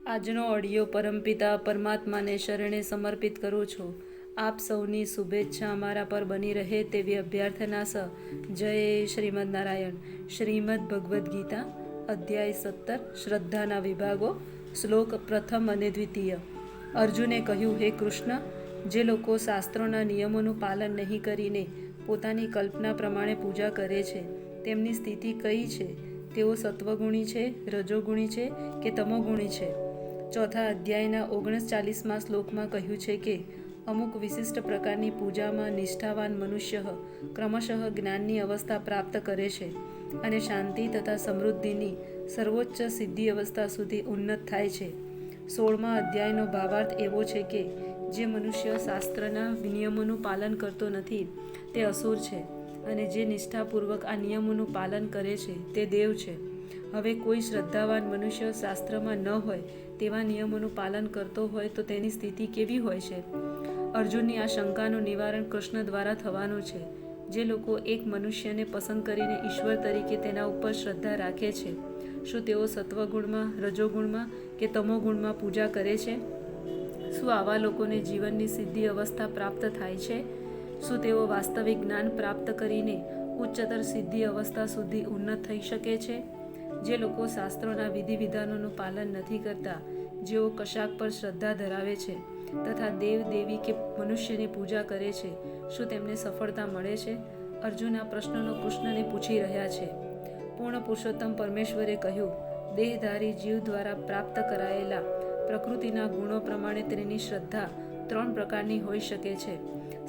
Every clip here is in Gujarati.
આજનો ઓડિયો પરમપિતા પરમાત્માને શરણે સમર્પિત કરું છું. આપ સૌની શુભેચ્છા અમારા પર બની રહે તેવી અભ્યર્થના સ. જય શ્રીમદ નારાયણ. શ્રીમદ ભગવદ્ ગીતા અધ્યાય 17 શ્રદ્ધાના વિભાગો. શ્લોક પ્રથમ અને દ્વિતીય. અર્જુને કહ્યું, હે કૃષ્ણ, જે લોકો શાસ્ત્રોના નિયમોનું પાલન નહીં કરીને પોતાની કલ્પના પ્રમાણે પૂજા કરે છે તેમની સ્થિતિ કઈ છે? તેઓ સત્વગુણી છે, રજોગુણી છે કે તમોગુણી છે? ચોથા અધ્યાયના 39મા શ્લોકમાં કહ્યું છે કે અમુક વિશિષ્ટ પ્રકારની પૂજામાં નિષ્ઠાવાન મનુષ્ય ક્રમશઃ જ્ઞાનની અવસ્થા પ્રાપ્ત કરે છે અને શાંતિ તથા સમૃદ્ધિની સર્વોચ્ચ સિદ્ધિ અવસ્થા સુધી ઉન્નત થાય છે. 16મા અધ્યાયનો ભાવાર્થ એવો છે કે જે મનુષ્ય શાસ્ત્રના નિયમોનું પાલન કરતો નથી તે અસુર છે અને જે નિષ્ઠાપૂર્વક આ નિયમોનું પાલન કરે છે તે દેવ છે. હવે કોઈ શ્રદ્ધાવાન મનુષ્ય શાસ્ત્રમાં ન હોય તેવા નિયમોનું પાલન કરતો હોય તો તેની સ્થિતિ કેવી હોય છે? અર્જુનની આ શંકાનું નિવારણ કૃષ્ણ દ્વારા થવાનું છે. જે લોકો એક મનુષ્યને પસંદ કરીને ઈશ્વર તરીકે તેના ઉપર શ્રદ્ધા રાખે છે, શું તેઓ સત્વગુણમાં, રજોગુણમાં કે તમોગુણમાં પૂજા કરે છે? શું આવા લોકોને જીવનની સિદ્ધિ અવસ્થા પ્રાપ્ત થાય છે? શું તેઓ વાસ્તવિક જ્ઞાન પ્રાપ્ત કરીને ઉચ્ચતર સિદ્ધિ અવસ્થા સુધી ઉન્નત થઈ શકે છે? જે લોકો શાસ્ત્રોના વિધિ વિધાનોનું પાલન નથી કરતા, જેઓ કશાક પર શ્રદ્ધા ધરાવે છે તથા દેવ દેવી કે મનુષ્યની પૂજા કરે છે, શું તેમને સફળતા મળે છે? અર્જુન આ પ્રશ્નનો કૃષ્ણને પૂછી રહ્યા છે. પૂર્ણ પુરુષોત્તમ પરમેશ્વરે કહ્યું, દેહધારી જીવ દ્વારા પ્રાપ્ત કરાયેલા પ્રકૃતિના ગુણો પ્રમાણે તેની શ્રદ્ધા 3 પ્રકારની હોઈ શકે છે: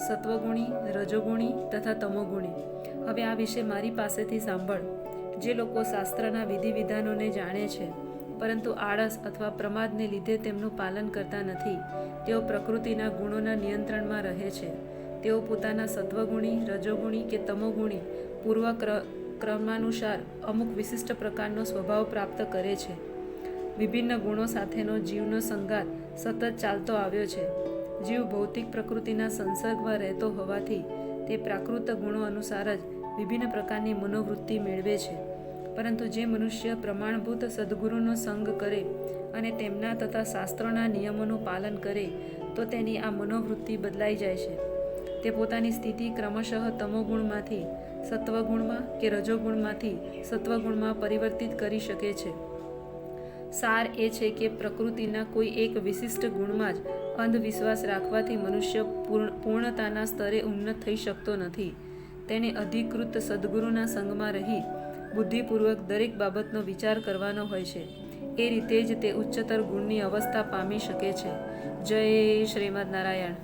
સત્વગુણી, રજોગુણી તથા તમોગુણી. હવે આ વિશે મારી પાસેથી સાંભળ. જે લોકો શાસ્ત્રના વિધિ વિધાનોને જાણે છે પરંતુ આળસ અથવા પ્રમાદને લીધે તેમનું પાલન કરતા નથી, તેઓ પ્રકૃતિના ગુણોના નિયંત્રણમાં રહે છે. તેઓ પોતાના સત્વગુણી, રજોગુણી કે તમોગુણી પૂર્વ ક્રમાનુસાર અમુક વિશિષ્ટ પ્રકારનો સ્વભાવ પ્રાપ્ત કરે છે. વિભિન્ન ગુણો સાથેનો જીવનો સંગાત સતત ચાલતો આવ્યો છે. જીવ ભૌતિક પ્રકૃતિના સંસર્ગમાં રહેતો હોવાથી તે પ્રાકૃત ગુણો અનુસાર જ વિભિન્ન પ્રકારની મનોવૃત્તિ મેળવે છે. પરંતુ જે મનુષ્ય પ્રમાણભૂત સદ્ગુરુનો સંગ કરે અને તેમના તથા શાસ્ત્રોના નિયમોનું પાલન કરે તો તેની આ મનોવૃત્તિ બદલાઈ જાય છે. તે પોતાની સ્થિતિ ક્રમશઃ તમોગુણમાંથી સત્વગુણમાં કે રજોગુણમાંથી સત્વગુણમાં પરિવર્તિત કરી શકે છે. સાર એ છે કે પ્રકૃતિના કોઈ એક વિશિષ્ટ ગુણમાં જ અંધવિશ્વાસ રાખવાથી મનુષ્ય પૂર્ણતાના સ્તરે ઉન્નત થઈ શકતો નથી. તેને અધિકૃત સદ્ગુરુના સંગમાં રહી બુદ્ધિપૂર્વક દરેક બાબતનો વિચાર કરવાનો હોય છે. એ રીતે જ તે ઉચ્ચતર ગુણની અવસ્થા પામી શકે છે. જય શ્રીમદ નારાયણ.